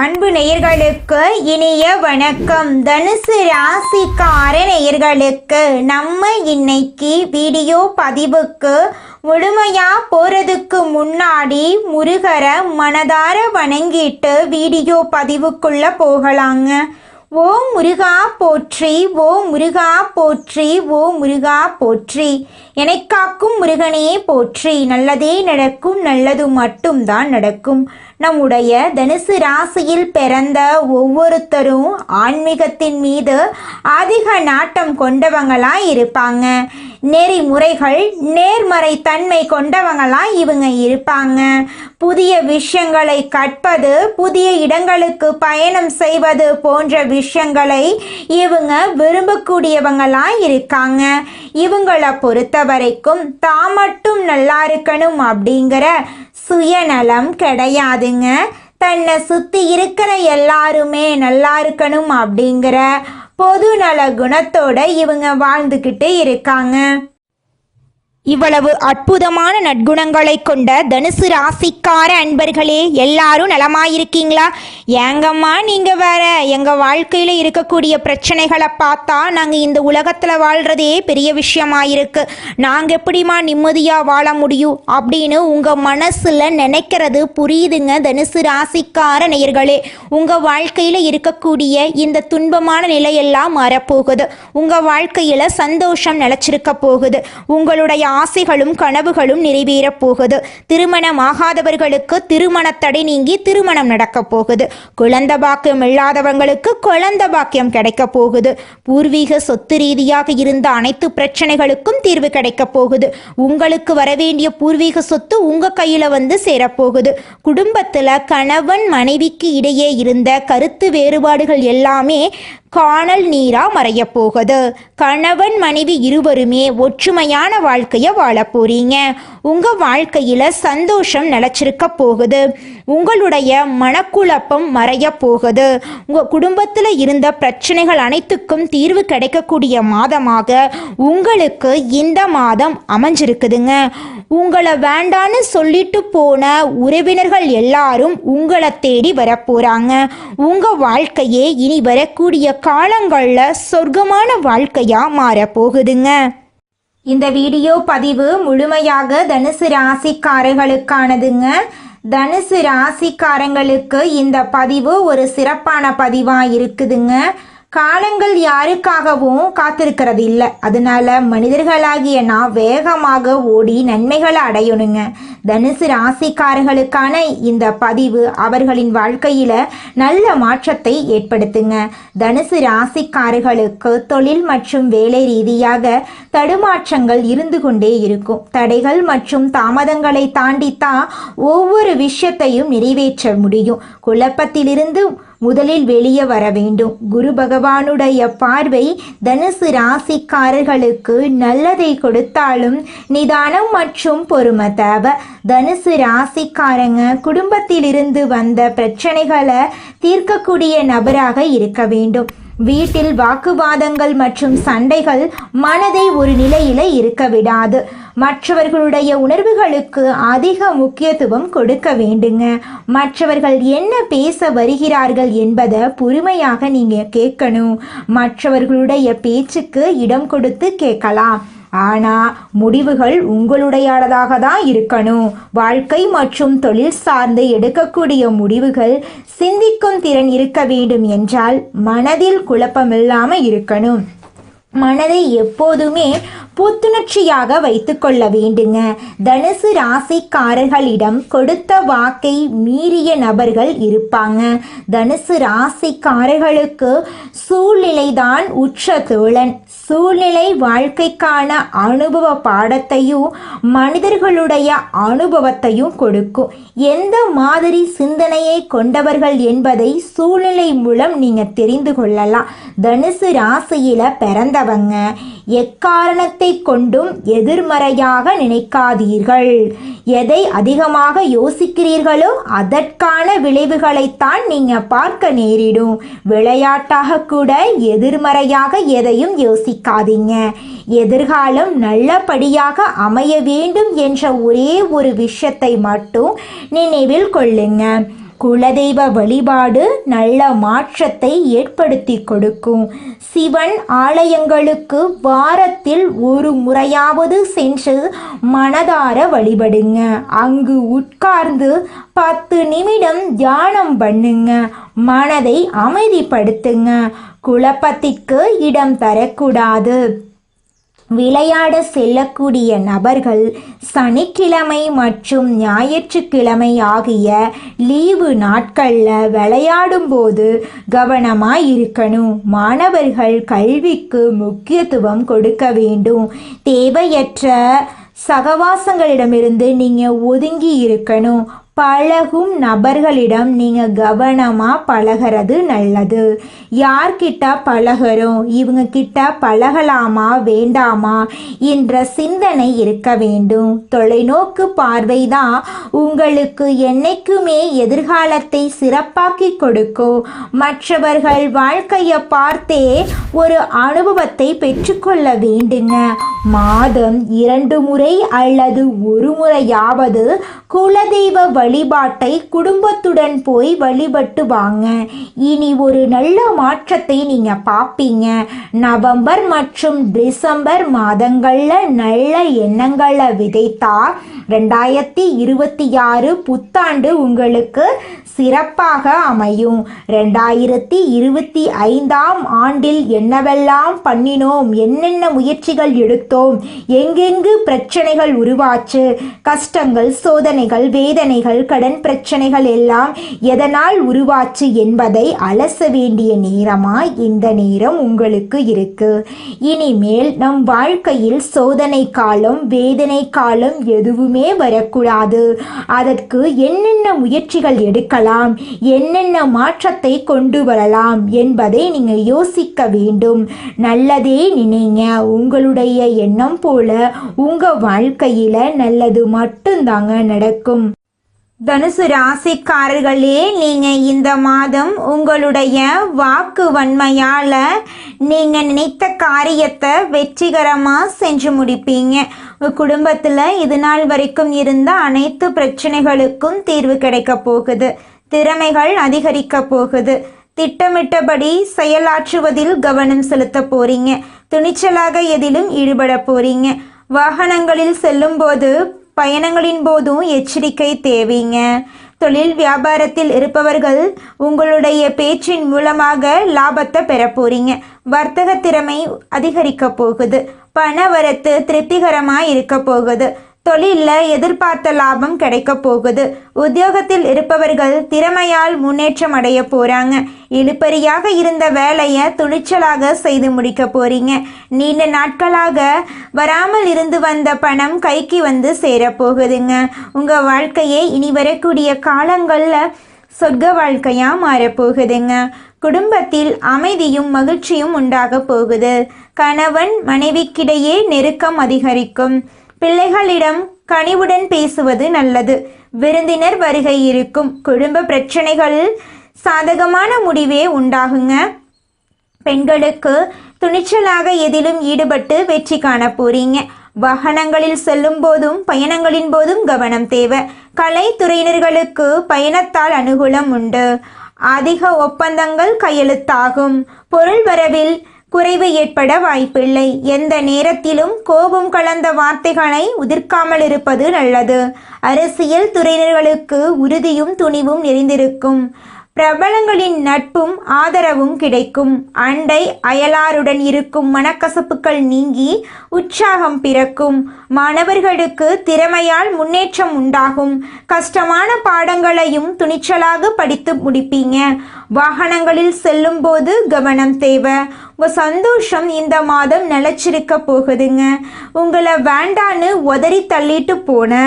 அன்பு நேயர்களுக்கு இனிய வணக்கம். தனுசு ராசிக்கார நேயர்களுக்கு நம்ம இன்னைக்கு வீடியோ பதிவுக்கு முழுமையா போறதுக்கு முன்னாடி முருகரை மனதார வணங்கிட்டு வீடியோ பதிவுக்குள்ள போகலாங்க. ஓம் முருகா போற்றி, ஓம் முருகா போற்றி, ஓம் முருகா போற்றி. எனக்காக்கும் முருகனே போற்றி. நல்லதே நடக்கும், நல்லது மட்டும்தான் நடக்கும். நம்முடைய தனுசு ராசியில் பிறந்த ஒவ்வொருத்தரும் ஆன்மீகத்தின் மீது அதிக நாட்டம் கொண்டவங்களாய் இருப்பாங்க. நெறிமுறைகள் நேர்மறை தன்மை கொண்டவங்களாய் இவங்க இருப்பாங்க. புதிய விஷயங்களை கற்பது, புதிய இடங்களுக்கு பயணம் செய்வது போன்ற விஷயங்களை இவங்க விரும்பக்கூடியவங்களாய் இருக்காங்க. இவங்களை பொறுத்த வரைக்கும் தான் மட்டும் நல்லா இருக்கணும் அப்படிங்கிற சுயநலம் கிடையாதுங்க. தன்னை சுற்றி இருக்கிற எல்லாருமே நல்லா இருக்கணும் அப்படிங்கிற பொதுநல குணத்தோட இவங்க வாழ்ந்துக்கிட்டு இருக்காங்க. இவ்வளவு அற்புதமான நற்குணங்களை கொண்ட தனுசு ராசிக்கார அன்பர்களே, எல்லாரும் நலமாயிருக்கீங்களா? ஏங்கம்மா நீங்க வேற, எங்க வாழ்க்கையில இருக்கக்கூடிய பிரச்சனைகளை பார்த்தா நாங்க இந்த உலகத்துல வாழ்றதே பெரிய விஷயமாயிருக்கு, நாங்க எப்படிமா நிம்மதியா வாழ முடியும் அப்படின்னு உங்க மனசுல நினைக்கிறது புரியுதுங்க. தனுசு ராசிக்கார நேயர்களே, உங்க வாழ்க்கையில இருக்கக்கூடிய இந்த துன்பமான நிலையெல்லாம் மாறப்போகுது. உங்க வாழ்க்கையில சந்தோஷம் நிலைச்சிருக்க போகுது. உங்களுடைய ஆசைகளும் கனவுகளும் நிறைவேறப் போகுது. திருமணமாகாதவர்களுக்கு திருமண தடை நீங்கி திருமணம் நடக்க போகுது. குழந்தை பாக்கியம் இல்லாதவங்களுக்கு குழந்தை பாக்கியம் கிடைக்க போகுது. பூர்வீக சொத்து ரீதியாக இருந்த அனைத்து பிரச்சனைகளுக்கும் தீர்வு கிடைக்க போகுது. உங்களுக்கு வரவேண்டிய பூர்வீக சொத்து உங்க கையில வந்து சேரப்போகுது. குடும்பத்துல கணவன் மனைவிக்கு இடையே இருந்த கருத்து வேறுபாடுகள் எல்லாமே காணல் நீரா மறைய போகுது. கணவன் மனைவி இருவருமே ஒற்றுமையான வாழ்க்கைய வாழ போறீங்க. உங்க வாழ்க்கையில சந்தோஷம் நிலைச்சிருக்க போகுது. உங்களுடைய மனக்குழப்பம் மறைய போகுது. உங்க குடும்பத்துல இருந்த பிரச்சனைகள் அனைத்துக்கும் தீர்வு கிடைக்கக்கூடிய மாதமாக உங்களுக்கு இந்த மாதம் அமைஞ்சிருக்குதுங்க. உங்களை வேண்டான்னு சொல்லிட்டு போன உறவினர்கள் எல்லாரும் உங்களை தேடி வரப்போறாங்க. உங்க வாழ்க்கையே இனி வரக்கூடிய காலங்கள்ல சொர்க்கமான வாழ்க்கையா மாறப்போகுதுங்க. இந்த வீடியோ பதிவு முழுமையாக தனுசு ராசிக்காரர்களுக்கானதுங்க. தனுசு ராசிக்காரங்களுக்கு இந்த பதிவு ஒரு சிறப்பான பதிவாக இருக்குதுங்க. காலங்கள் யாருக்காகவும் காத்திருக்கிறது இல்லை. அதனால மனிதர்களாகிய நான் வேகமாக ஓடி நன்மைகளை அடையணுங்க. தனுசு ராசிக்காரர்களுக்கான இந்த பதிவு அவர்களின் வாழ்க்கையில நல்ல மாற்றத்தை ஏற்படுத்துங்க. தனுசு ராசிக்காரர்களுக்கு தொழில் மற்றும் வேலை ரீதியாக தடுமாற்றங்கள் இருந்து கொண்டே இருக்கும். தடைகள் மற்றும் தாமதங்களை தாண்டித்தான் ஒவ்வொரு விஷயத்தையும் நிறைவேற்ற முடியும். குழப்பத்திலிருந்து முதலில் வெளியே வர வேண்டும். குரு பகவானுடைய பார்வை தனுசு ராசிக்காரர்களுக்கு நல்லதை கொடுத்தாலும் நிதானம் மற்றும் பொறுமை தேவை. தனுசு ராசிக்காரங்க குடும்பத்திலிருந்து வந்த பிரச்சனைகளை தீர்க்கக்கூடிய நபராக இருக்க வேண்டும். வீட்டில் வாக்குவாதங்கள் மற்றும் சண்டைகள் மனதை ஒரு நிலையில இருக்க விடாது. மற்றவர்களுடைய உணர்வுகளுக்கு அதிக முக்கியத்துவம் கொடுக்க வேண்டுங்க. மற்றவர்கள் என்ன பேச வருகிறார்கள் என்பதை பொறுமையாக நீங்க கேட்கணும். மற்றவர்களுடைய பேச்சுக்கு இடம் கொடுத்து கேட்கலாம். ஆனால் முடிவுகள் உங்களுடையதாக தான் இருக்கணும். வாழ்க்கை மற்றும் தொழில் சார்ந்து எடுக்கக்கூடிய முடிவுகள் சிந்திக்கும் திறன் இருக்க வேண்டும் என்றால் மனதில் குழப்பமில்லாமல் இருக்கணும். மனதை எப்போதுமே புத்துணர்ச்சியாக வைத்து கொள்ள வேண்டுங்க. தனுசு ராசிக்காரர்களிடம் கொடுத்த வாக்கை மீறிய நபர்கள் இருப்பாங்க. தனுசு ராசிக்காரர்களுக்கு சூழ்நிலைதான் உற்ற தோழன். சூழ்நிலை வாழ்க்கைக்கான அனுபவ பாடத்தையும் மனிதர்களுடைய அனுபவத்தையும் கொடுக்கும். எந்த மாதிரி சிந்தனையை கொண்டவர்கள் என்பதை சூழ்நிலை மூலம் நீங்க தெரிந்து கொள்ளலாம். தனுசு ராசியில பிறந்தவங்க எக்காரணத்தை கொண்டும் எதிர்மறையாக நினைக்காதீர்கள். எதை அதிகமாக யோசிக்கிறீர்களோ அதற்கான விளைவுகளைத்தான் நீங்க பார்க்க நேரிடும். விளையாட்டாக கூட எதிர்மறையாக எதையும் யோசிக்காதீங்க. எதிர்காலம் நல்லபடியாக அமைய வேண்டும் என்ற ஒரே ஒரு விஷயத்தை மட்டும் நினைவில் கொள்ளுங்க. குலதெய்வ வழிபாடு நல்ல மாற்றத்தை ஏற்படுத்தி கொடுக்கும். சிவன் ஆலயங்களுக்கு வாரத்தில் ஒரு முறையாவது சென்று மனதார வழிபடுங்க. அங்கு உட்கார்ந்து 10 நிமிடம் தியானம் பண்ணுங்க. மனதை அமைதிப்படுத்துங்க. குழப்பத்திற்கு இடம் தரக்கூடாது. விளையாட செல்லக்கூடிய நபர்கள் சனிக்கிழமை மற்றும் ஞாயிற்றுக்கிழமை ஆகிய லீவு நாட்களில் விளையாடும்போது கவனமாக இருக்கணும். மாணவர்கள் கல்விக்கு முக்கியத்துவம் கொடுக்க வேண்டும். தேவையற்ற சகவாசங்களிடமிருந்து நீங்கள் ஒதுங்கி இருக்கணும். பழகும் நபர்களிடம் நீங்கள் கவனமாக பழகிறது நல்லது. யார்கிட்ட பழகிறோம், இவங்க கிட்ட பழகலாமா வேண்டாமா என்ற சிந்தனை இருக்க வேண்டும். தொலைநோக்கு பார்வை தான் உங்களுக்கு என்னைக்குமே எதிர்காலத்தை சிறப்பாக்கி கொடுக்கும். மற்றவர்கள் வாழ்க்கையை பார்த்தே ஒரு அனுபவத்தை பெற்றுக்கொள்ள வேண்டுங்க. மாதம் 2 முறை அல்லது 1 முறையாவது குலதெய்வ வழிபாட்டை குடும்பத்துடன் போய் வழிபட்டு வாங்க. இனி ஒரு நல்ல மாற்றத்தை நீங்க பார்ப்பீங்க. நவம்பர் மற்றும் டிசம்பர் மாதங்களில் நல்ல எண்ணங்களை விதைத்தா 2026 புத்தாண்டு உங்களுக்கு சிறப்பாக அமையும். 2025ஆம் ஆண்டில் என்னவெல்லாம் பண்ணினோம், என்னென்ன முயற்சிகள் எடுத்தோம், எங்கெங்கு பிரச்சனைகள் உருவாச்சு, கஷ்டங்கள், சோதனைகள், வேதனைகள், கடன் பிரச்சனைகள் எல்லாம் எதனால் உருவாச்சு என்பதை அலச வேண்டிய நேரமாய் இந்த நேரம் உங்களுக்கு இருக்கு. இனிமேல் நம் வாழ்க்கையில் சோதனை காலம், வேதனை காலம் எதுவுமே வரக்கூடாது. அதற்கு என்னென்ன முயற்சிகள் எடுக்கலாம், என்னென்ன மாற்றத்தை கொண்டு வரலாம் என்பதை நீங்க யோசிக்க வேண்டும். நல்லதே நினைங்க. உங்களுடைய எண்ணம் போல உங்க வாழ்க்கையில நல்லது மட்டும்தாங்க நடக்கும். தனுசு ராசிக்காரர்களே, நீங்கள் இந்த மாதம் உங்களுடைய வாக்கு வன்மையால் நீங்கள் நினைத்த காரியத்தை வெற்றிகரமாக செஞ்சு முடிப்பீங்க. குடும்பத்தில் இது நாள் வரைக்கும் இருந்த அனைத்து பிரச்சனைகளுக்கும் தீர்வு கிடைக்க போகுது. திறமைகள் அதிகரிக்க போகுது. திட்டமிட்டபடி செயலாற்றுவதில் கவனம் செலுத்த போறீங்க. துணிச்சலாக எதிலும் ஈடுபட போறீங்க. வாகனங்களில் செல்லும்போது பயணங்களின் போதும் எச்சரிக்கை தேவைங்க. தொழில் வியாபாரத்தில் இருப்பவர்கள் உங்களுடைய பேச்சின் மூலமாக லாபத்தை பெற போறீங்க. வர்த்தக திறமை அதிகரிக்க போகுது. பணவரத்து திருப்திகரமாக இருக்க போகுது. தொழிலில் எதிர்பார்த்த லாபம் கிடைக்க போகுது. உத்தியோகத்தில் இருப்பவர்கள் திறமையால் முன்னேற்றம் அடைய போகிறாங்க. இழுபறியாக இருந்த வேலையை துணிச்சலாக செய்து முடிக்க போகிறீங்க. நீண்ட நாட்களாக வராமல் இருந்து வந்த பணம் கைக்கு வந்து சேரப்போகுதுங்க. உங்கள் வாழ்க்கையை இனி வரக்கூடிய காலங்களில் சொர்க்க வாழ்க்கையாக மாறப்போகுதுங்க. குடும்பத்தில் அமைதியும் மகிழ்ச்சியும் உண்டாக போகுது. கணவன் மனைவிக்கிடையே நெருக்கம் அதிகரிக்கும். பிள்ளைகளிடம் கனிவுடன் பேசுவது நல்லது. விருந்தினர் வருகை இருக்கும். குடும்ப பிரச்சனைகள் சாதகமான முடிவே உண்டாகுங்க. பெண்களுக்கு துணிச்சலாக எதிலும் ஈடுபட்டு வெற்றி காண போறீங்க. வாகனங்களில் செல்லும் போதும் பயணங்களின் போதும் கவனம் தேவை. கலைத்துறையினர்களுக்கு பயணத்தால் அனுகூலம் உண்டு. அதிக ஒப்பந்தங்கள் கையெழுத்தாகும். பொருள் வரவில் குறைவு ஏற்பட வாய்ப்பில்லை. எந்த நேரத்திலும் கோபம் கலந்த வார்த்தைகளை உதிர்க்காமல் இருப்பது நல்லது. அரசியல் துறையினர்களுக்கு உறுதியும் துணிவும் நிறைந்திருக்கும். பிரபலங்களின் நட்பும் ஆதரவும் கிடைக்கும். அண்டை அயலாருடன் இருக்கும் மனக்கசப்புகள் நீங்கி உற்சாகம் பிறக்கும். மாணவர்களுக்கு திறமையால் முன்னேற்றம் உண்டாகும். கஷ்டமான பாடங்களையும் துணிச்சலாக படித்து முடிப்பீங்க. வாகனங்களில் செல்லும் போது கவனம் தேவை. உங்கள் சந்தோஷம் இந்த மாதம் நிலச்சிருக்க போகுதுங்க. உங்களை வேண்டான்னு உதறி தள்ளிட்டு போன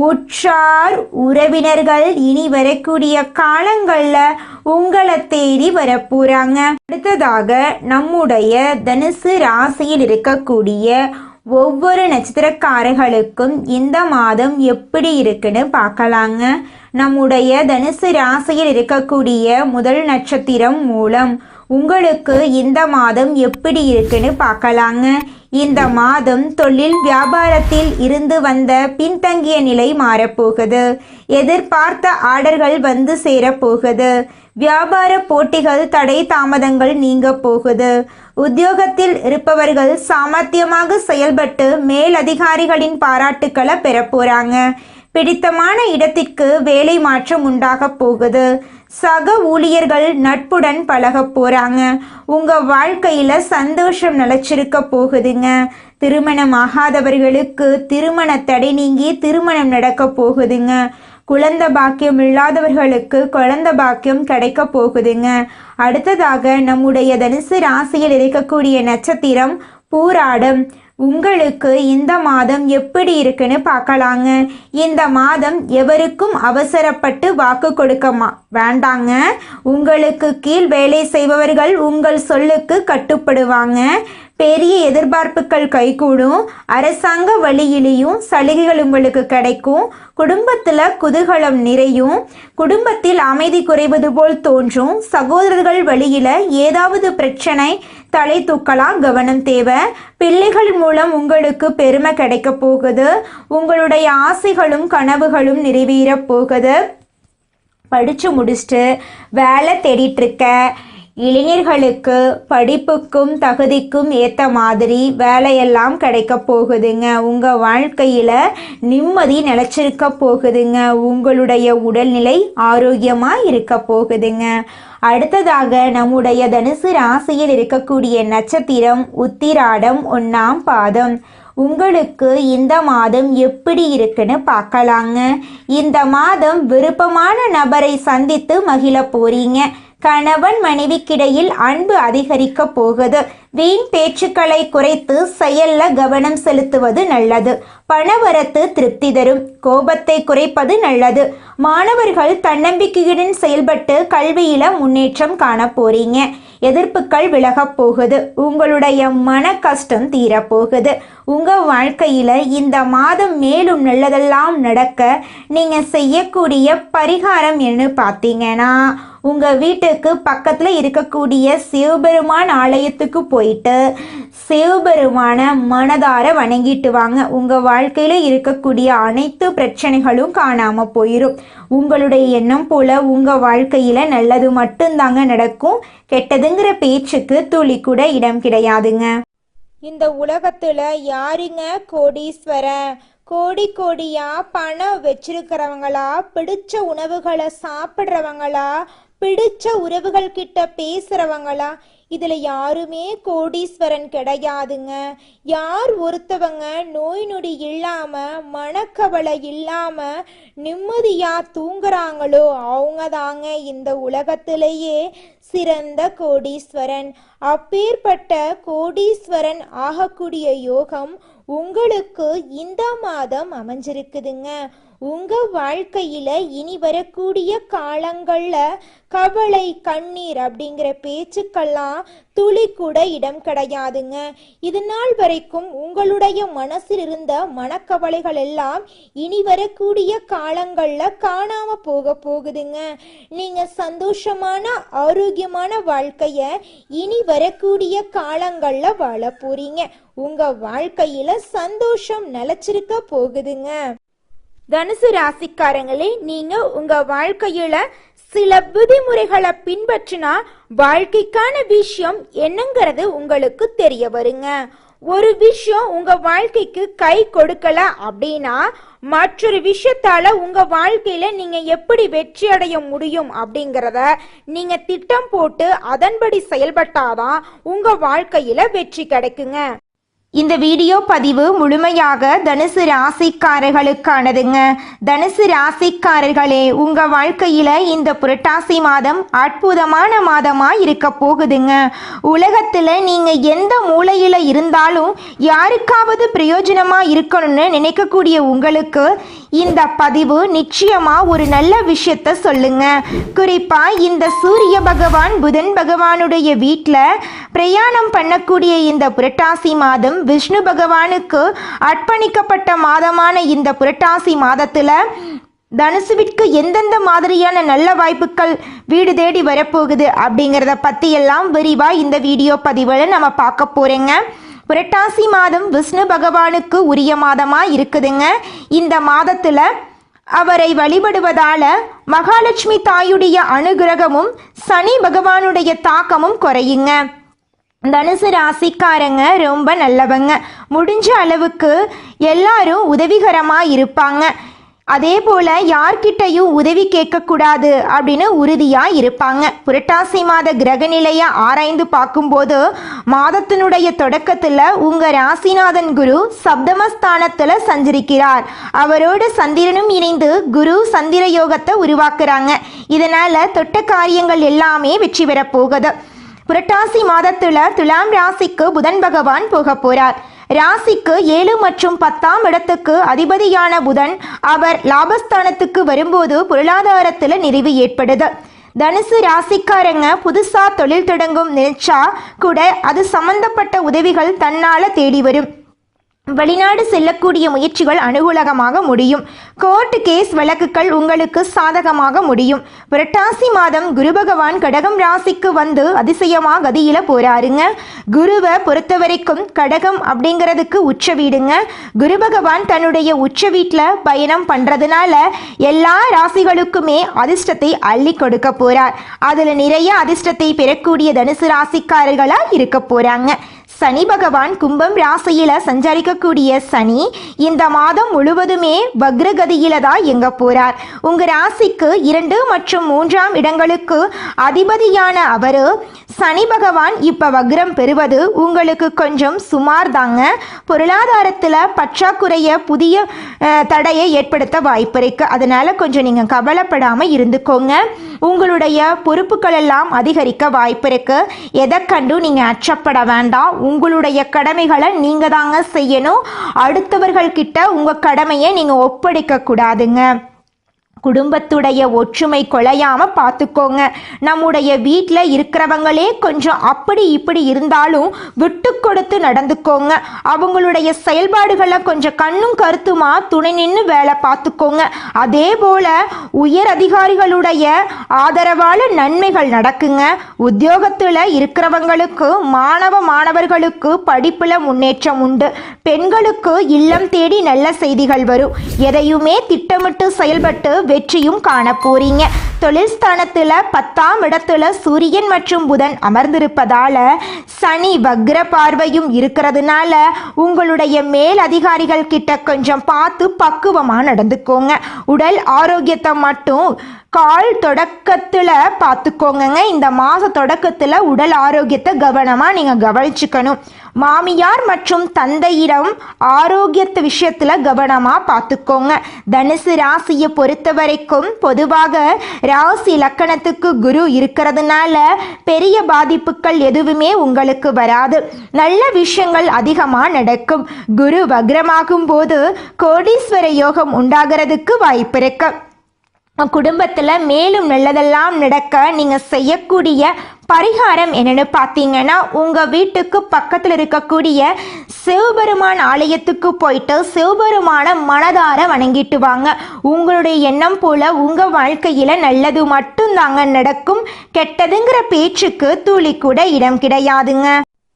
உற்றார் உறவினர்கள் இனி வரக்கூடிய காலங்களில் உங்களை தேடி வரப்போகிறாங்க. அடுத்ததாக நம்முடைய தனுசு ராசியில் இருக்கக்கூடிய ஒவ்வொரு நட்சத்திரக்காரர்களுக்கும் இந்த மாதம் எப்படி இருக்குன்னு பார்க்கலாங்க. நம்முடைய தனுசு ராசியில் இருக்கக்கூடிய முதல் நட்சத்திரம் மூலம். உங்களுக்கு இந்த மாதம் எப்படி இருக்குன்னு பார்க்கலாங்க. இந்த மாதம் தொழில் வியாபாரத்தில் இருந்து வந்த பின்தங்கிய நிலை மாறப்போகுது. எதிர்பார்த்த ஆர்டர்கள் வந்து சேரப்போகுது. வியாபார போட்டிகள் தடை தாமதங்கள் நீங்க போகுது. உத்தியோகத்தில் இருப்பவர்கள் சாமர்த்தியமாக செயல்பட்டு மேலதிகாரிகளின் பாராட்டுக்களை பெற போறாங்க. பிடித்தமான இடத்திற்கு வேலை மாற்றம் உண்டாக போகுது. சக ஊழியர்கள் நட்புடன் பழக போறாங்க. உங்க வாழ்க்கையில சந்தோஷம் நிலைச்சிருக்க போகுதுங்க. திருமணம் ஆகாதவர்களுக்கு திருமண தடை நீங்கி திருமணம் நடக்க போகுதுங்க. குழந்தை பாக்கியம் இல்லாதவர்களுக்கு குழந்தை பாக்கியம் கிடைக்க போகுதுங்க. அடுத்ததாக நம்முடைய தனுசு ராசியில் இருக்கக்கூடிய நட்சத்திரம் பூராடம். உங்களுக்கு இந்த மாதம் எப்படி இருக்குன்னு பார்க்கலாங்க. இந்த மாதம் எவருக்கும் அவசரப்பட்டு வாக்கு கொடுக்க வேண்டாங்க. உங்களுக்கு கீழ் வேலை செய்பவர்கள் உங்கள் சொல்லுக்கு கட்டுப்படுவாங்க. பெரிய எதிர்பார்ப்புகள் கைகூடும். அரசாங்க வழியிலையும் சலுகைகள் உங்களுக்கு கிடைக்கும். குடும்பத்தில் குதூகலம் நிறையும். குடும்பத்தில் அமைதி குறைவது போல் தோன்றும். சகோதரர்கள் வழியில் ஏதாவது பிரச்சனை தலை தூக்கலாம், கவனம் தேவை. பிள்ளைகள் மூலம் உங்களுக்கு பெருமை கிடைக்க போகுது. உங்களுடைய ஆசைகளும் கனவுகளும் நிறைவேற போகுது. படித்து முடிச்சுட்டு வேலை தேடிட்டுருக்க இளைஞர்களுக்கு படிப்புக்கும் தகுதிக்கும் ஏற்ற மாதிரி வேலையெல்லாம் கிடைக்க போகுதுங்க. உங்கள் வாழ்க்கையில் நிம்மதி நிலச்சிருக்க போகுதுங்க. உங்களுடைய உடல்நிலை ஆரோக்கியமாக இருக்க போகுதுங்க. அடுத்ததாக நம்முடைய தனுசு ராசியில் இருக்கக்கூடிய நட்சத்திரம் உத்திராடம் 1ஆம் பாதம். உங்களுக்கு இந்த மாதம் எப்படி இருக்குன்னு பார்க்கலாங்க. இந்த மாதம் விருப்பமான நபரை சந்தித்து மகிழ போறீங்க. கணவன் மனைவிக்கிடையில் அன்பு அதிகரிக்க போகுது. வீண் பேச்சுக்களை குறைத்து செயல்ல கவனம் செலுத்துவது நல்லது. பணவரத்து திருப்தி தரும். கோபத்தை குறைப்பது நல்லது. மாணவர்கள் தன்னம்பிக்கையுடன் செயல்பட்டு கல்வியில முன்னேற்றம் காண போறீங்க. எதிர்ப்புகள் விலகப் போகுது. உங்களுடைய மன கஷ்டம் தீரப்போகுது. உங்க வாழ்க்கையில இந்த மாதம் மேலும் நல்லதெல்லாம் நடக்க நீங்க செய்யக்கூடிய பரிகாரம் என்ன பார்த்தீங்கன்னா, உங்க வீட்டுக்கு பக்கத்துல இருக்கக்கூடிய சிவபெருமான் ஆலயத்துக்கு போயிட்டு சிவபெருமான மனதார வணங்கிட்டு வாங்க. உங்க வாழ்க்கையில இருக்கக்கூடிய அனைத்து பிரச்சனைகளும் காணாம போயிடும். உங்களுடைய எண்ணம் போல உங்க வாழ்க்கையில நல்லது மட்டும்தாங்க நடக்கும். கெட்டதுங்கிற பேச்சுக்கு துளி கூட இடம் கிடையாதுங்க. இந்த உலகத்துல யாருங்க கோடீஸ்வரன்? கோடி கோடியா பணம் வச்சிருக்கிறவங்களா, பிடிச்ச உணவுகளை சாப்பிட்றவங்களா, பிடிச்ச உறவுகள் கிட்ட பேசுறவங்களா? இதுல யாருமே கோடீஸ்வரன் கிடையாதுங்க. யார் ஒருத்தவங்க நோய் நொடி இல்லாம மனக்கவலை இல்லாம நிம்மதியா தூங்குறாங்களோ அவங்க தாங்க இந்த உலகத்திலேயே சிறந்த கோடீஸ்வரன். அப்பேற்பட்ட கோடீஸ்வரன் ஆகக்கூடிய யோகம் உங்களுக்கு இந்த மாதம் அமைஞ்சிருக்குதுங்க. உங்க வாழ்க்கையில இனி வரக்கூடிய காலங்கள்ல கவலை கண்ணீர் அப்படிங்கிற பேச்சுக்கெல்லாம் துளி கூட இடம் கிடையாதுங்க. இது நாள் வரைக்கும் உங்களுடைய மனசில் இருந்த மனக்கவலைகள் எல்லாம் இனி வரக்கூடிய காலங்கள்ல காணாம போகுதுங்க. நீங்க சந்தோஷமான ஆரோக்கியமான வாழ்க்கைய இனி வரக்கூடிய காலங்கள்ல வாழ போறீங்க. உங்க வாழ்க்கையில சந்தோஷம் நிலைச்சிருக்க போகுதுங்க. தனுசு ராசிக்காரங்களே, நீங்க உங்க வாழ்க்கையில சில விதிமுறைகளை பின்பற்றினா வாழ்க்கைக்கான விஷயம் என்னங்கிறது உங்களுக்கு தெரிய வருங்க. ஒரு விஷயம் உங்க வாழ்க்கைக்கு கை கொடுக்கல அப்படின்னா மற்றொரு விஷயத்தால உங்க வாழ்க்கையில நீங்க எப்படி வெற்றி அடைய முடியும் அப்படிங்கிறத நீங்க திட்டம் போட்டு அதன்படி செயல்பட்டாதான் உங்க வாழ்க்கையில வெற்றி கிடைக்குங்க. இந்த வீடியோ பதிவு முழுமையாக தனுசு ராசிக்காரர்களுக்கானதுங்க. தனுசு ராசிக்காரர்களே, உங்க வாழ்க்கையில இந்த புரட்டாசி மாதம் அற்புதமான மாதமா இருக்க போகுதுங்க. உலகத்துல நீங்க எந்த மூலையில இருந்தாலும் யாருக்காவது பிரயோஜனமா இருக்கணும்னு நினைக்கக்கூடிய உங்களுக்கு இந்த பதிவு நிச்சயமா ஒரு நல்ல விஷயத்த சொல்லுங்க. குறிப்பா இந்த சூரிய பகவான் புதன் பகவானுடைய வீட்டில் பிரயாணம் பண்ணக்கூடிய இந்த புரட்டாசி மாதம் விஷ்ணு பகவானுக்கு அர்ப்பணிக்கப்பட்ட மாதமான இந்த புரட்டாசி மாதத்துல தனுசுவிற்கு எந்தெந்த மாதிரியான நல்ல வாய்ப்புகள் வீடு தேடி வரப்போகுது அப்படிங்கிறத பற்றி எல்லாம் விரிவாக இந்த வீடியோ பதிவில் நம்ம பார்க்க போகிறேங்க. புரட்டாசி மாதம் விஷ்ணு பகவானுக்கு உரிய மாதமாக இருக்குதுங்க. இந்த மாதத்தில் அவரை வழிபடுவதால மகாலட்சுமி தாயுடைய அனுகிரகமும் சனி பகவானுடைய தாக்கமும் குறையுங்க. தனுசு ராசிக்காரங்க ரொம்ப நல்லவங்க. முடிஞ்ச அளவுக்கு எல்லாரும் உதவிகரமாக இருப்பாங்க. அதே போல் யார்கிட்டையும் உதவி கேட்கக்கூடாது அப்படின்னு உறுதியாக இருப்பாங்க. புரட்டாசி மாத கிரக நிலையை ஆராய்ந்து பார்க்கும்போது மாதத்தினுடைய தொடக்கத்தில் உங்கள் ராசிநாதன் குரு சப்தமஸ்தானத்தில் சஞ்சரிக்கிறார். அவரோடு சந்திரனும் இணைந்து குரு சந்திர யோகத்தை உருவாக்குறாங்க. இதனால் தொட்ட காரியங்கள் எல்லாமே வெற்றி பெற போகுது. புரட்டாசி மாதத்தில் துலாம் ராசிக்கு புதன் பகவான் போக போகிறார். ராசிக்கு 7 மற்றும் 10ஆம் இடத்துக்கு அதிபதியான புதன் அவர் லாபஸ்தானத்துக்கு வரும்போது பொருளாதாரத்தில் நிறைவு ஏற்படுது. தனுசு ராசிக்காரங்க புதுசாக தொழில் தொடங்கும் நினைச்சா கூட அது சம்பந்தப்பட்ட உதவிகள் தன்னால் தேடி வரும். வெளிநாடு செல்லக்கூடிய முயற்சிகள் அனுகூலமாக முடியும். கோர்ட் கேஸ் வழக்குகள் உங்களுக்கு சாதகமாக முடியும். புரட்டாசி மாதம் குரு பகவான் கடகம் ராசிக்கு வந்து அதிசயமாக கதியில போறாருங்க. குருவை பொறுத்த வரைக்கும் கடகம் அப்படிங்கிறதுக்கு உச்ச வீடுங்க. குரு பகவான் தன்னுடைய உச்ச வீட்டில் பயணம் பண்றதுனால எல்லா ராசிகளுக்குமே அதிர்ஷ்டத்தை அள்ளி கொடுக்க போறார். அதுல நிறைய அதிர்ஷ்டத்தை பெறக்கூடிய தனுசு ராசிக்காரர்களா இருக்க போறாங்க. சனி பகவான் கும்பம் ராசியில சஞ்சரிக்கக்கூடிய சனி இந்த மாதம் முழுவதுமே வக்ரகதியில தான் எங்க போறார். உங்க ராசிக்கு 2 மற்றும் 3ஆம் இடங்களுக்கு அதிபதியான அவரு சனி பகவான் இப்ப வக்ரம் பெறுவது உங்களுக்கு கொஞ்சம் சுமார் தாங்க. பொருளாதாரத்துல பற்றாக்குறைய புதிய தடையை ஏற்படுத்த வாய்ப்பு இருக்கு. அதனால கொஞ்சம் நீங்க கவலைப்படாம இருந்துக்கோங்க. உங்களுடைய பொறுப்புகள் எல்லாம் அதிகரிக்க வாய்ப்பு இருக்கு. எதை கண்டும் நீங்க அச்சப்பட வேண்டாம். உங்களுடைய கடமைகளை நீங்க தாங்க செய்யணும். அடுத்தவர்கள் கிட்ட உங்க கடமையை நீங்க ஒப்படைக்க கூடாதுங்க. குடும்பத்துடைய ஒற்றுமை குலையாம பார்த்துக்கோங்க. நம்முடைய வீட்டில் இருக்கிறவங்களே கொஞ்சம் அப்படி இப்படி இருந்தாலும் விட்டு கொடுத்து நடந்துக்கோங்க. அவங்களுடைய செயல்பாடுகளை கொஞ்சம் கண்ணும் கருத்துமா துணை நின்று வேலை பார்த்துக்கோங்க. அதே போல உயர் அதிகாரிகளுடைய ஆதரவால நன்மைகள் நடக்குங்க. உத்தியோகத்தில் இருக்கிறவங்களுக்கு மாணவர்களுக்கு படிப்புல முன்னேற்றம் உண்டு. பெண்களுக்கு இல்லம் தேடி நல்ல செய்திகள் வரும். எதையுமே திட்டமிட்டு செயல்பட்டு வெற்றியும் காண போறீங்க. தொழில் ஸ்தானத்துல 10ஆம் இடத்துல சூரியன் மற்றும் புதன் அமர்ந்திருப்பதால சனி வக்ர பார்வையும் இருக்கிறதுனால உங்களுடைய மேல் அதிகாரிகள் கிட்ட கொஞ்சம் பார்த்து பக்குவமா நடந்துக்கோங்க. உடல் ஆரோக்கியத்தை மட்டும் கால் தொடக்கத்தில் பார்த்துக்கோங்க. இந்த மாத தொடக்கத்தில் உடல் ஆரோக்கியத்தை கவனமாக நீங்கள் கவனிச்சுக்கணும். மாமியார் மற்றும் தந்தையிடம் ஆரோக்கியத்து விஷயத்தில் கவனமாக பார்த்துக்கோங்க. தனுசு ராசியை பொறுத்த வரைக்கும் பொதுவாக ராசி லக்கணத்துக்கு குரு இருக்கிறதுனால பெரிய பாதிப்புகள் எதுவுமே உங்களுக்கு வராது. நல்ல விஷயங்கள் அதிகமாக நடக்கும். குரு வக்ரமாகும் போது கோடீஸ்வர யோகம் உண்டாகிறதுக்கு வாய்ப்பு இருக்கு. குடும்பத்தில் மேலும் நல்லதெல்லாம் நடக்க நீங்கள் செய்யக்கூடிய பரிகாரம் என்னன்னு பார்த்தீங்கன்னா, உங்கள் வீட்டுக்கு பக்கத்தில் இருக்கக்கூடிய சிவபெருமான் ஆலயத்துக்கு போயிட்டு சிவபெருமான மனதார வணங்கிட்டு வாங்க. உங்களுடைய எண்ணம் போல உங்கள் வாழ்க்கையில் நல்லது மட்டும்தாங்க நடக்கும். கெட்டதுங்கிற பேச்சுக்கு துளி கூட இடம் கிடையாதுங்க.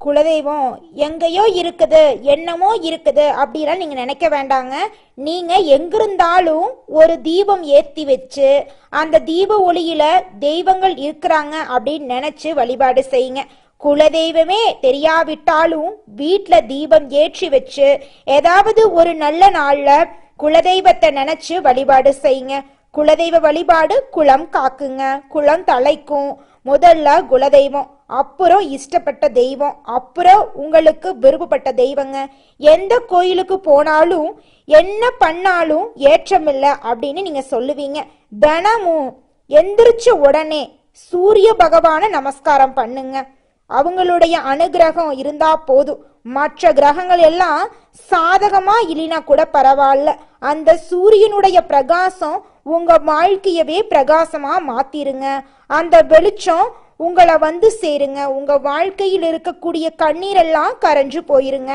குலதெய்வம் எங்கேயோ இருக்குது, என்னமோ இருக்குது அப்படிலாம் நீங்க நினைக்க வேண்டாங்க. நீங்க எங்கிருந்தாலும் ஒரு தீபம் ஏத்தி வச்சு அந்த தீப ஒளியில தெய்வங்கள் இருக்கிறாங்க அப்படின்னு நினைச்சு வழிபாடு செய்யுங்க. குலதெய்வமே தெரியாவிட்டாலும் வீட்டுல தீபம் ஏற்றி வச்சு ஏதாவது ஒரு நல்ல நாள்ல குலதெய்வத்தை நினைச்சு வழிபாடு செய்யுங்க. குலதெய்வ வழிபாடு குலம் காக்குங்க, குலம் தலைக்கும். முதல்ல குலதெய்வம், அப்புறம் இஷ்டப்பட்ட தெய்வம், அப்புறம் உங்களுக்கு விருப்பப்பட்ட தெய்வங்க. எந்த கோயிலுக்கு போனாலும் என்ன பண்ணாலும் ஏற்றமில்லை அப்படின்னு நீங்க சொல்லுவீங்க. தினமும் எந்திரிச்ச உடனே சூரிய பகவான நமஸ்காரம் பண்ணுங்க. அவங்களுடைய அனுகிரகம் இருந்தா போதும். மற்ற கிரகங்கள் எல்லாம் சாதகமா இல்லைனா கூட பரவாயில்ல, அந்த சூரியனுடைய பிரகாசம் உங்க வாழ்க்கையவே பிரகாசமா மாத்திருங்க. அந்த வெளிச்சம் உங்களை வந்து சேருங்க. உங்க வாழ்க்கையில் இருக்கக்கூடிய கண்ணீரெல்லாம் கரைஞ்சு போயிருங்க.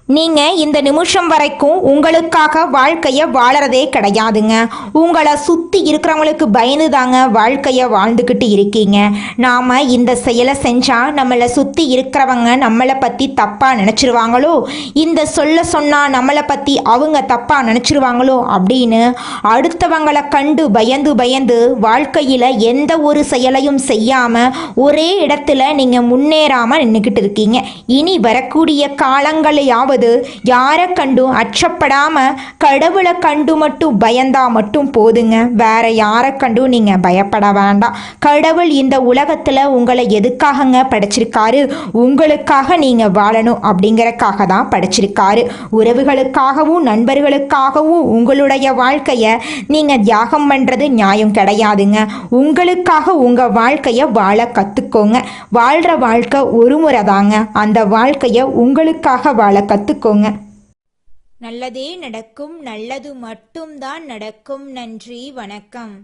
நீங்கள் இந்த நிமிஷம் வரைக்கும் உங்களுக்காக வாழ்க்கையை வாழறதே கிடையாதுங்க. உங்களை சுற்றி இருக்கிறவங்களுக்கு பயந்து தாங்க வாழ்க்கையை வாழ்ந்துக்கிட்டு இருக்கீங்க. நாம் இந்த செயலை செஞ்சால் நம்மளை சுற்றி இருக்கிறவங்க நம்மளை பற்றி தப்பாக நினச்சிருவாங்களோ, இந்த சொல்ல சொன்னால் நம்மளை பற்றி அவங்க தப்பாக நினச்சிருவாங்களோ அப்படின்னு அடுத்தவங்களை கண்டு பயந்து பயந்து வாழ்க்கையில் எந்த ஒரு செயலையும் செய்யாமல் ஒரே இடத்துல நீங்கள் முன்னேறாமல் நின்றுக்கிட்டு இருக்கீங்க. இனி வரக்கூடிய காலங்களையாவது யாரை கண்டும் அச்சப்படாம கடவுளை கண்டு மட்டும் பயந்தா மட்டும் போதுங்க. வேற யாரை கண்டும் நீங்க பயப்பட வேண்டாம். கடவுள் இந்த உலகத்துல உங்களை எதுக்காகங்க படைச்சிருக்காரு? உங்களுக்காக நீங்க வாழணும் அப்படிங்கறக்காக தான் படைச்சிருக்காரு. உறவுகளுக்காகவும் நண்பர்களுக்காகவும் உங்களுடைய வாழ்க்கைய நீங்க தியாகம் பண்றது நியாயம் கிடையாதுங்க. உங்களுக்காக உங்க வாழ்க்கைய வாழ கத்துக்கோங்க. வாழ்ற வாழ்க்கை ஒரு முறை தாங்க. அந்த வாழ்க்கைய உங்களுக்காக வாழ கத்துக்கோங்க. நல்லதே நடக்கும், நல்லது மட்டும்தான் நடக்கும். நன்றி, வணக்கம்.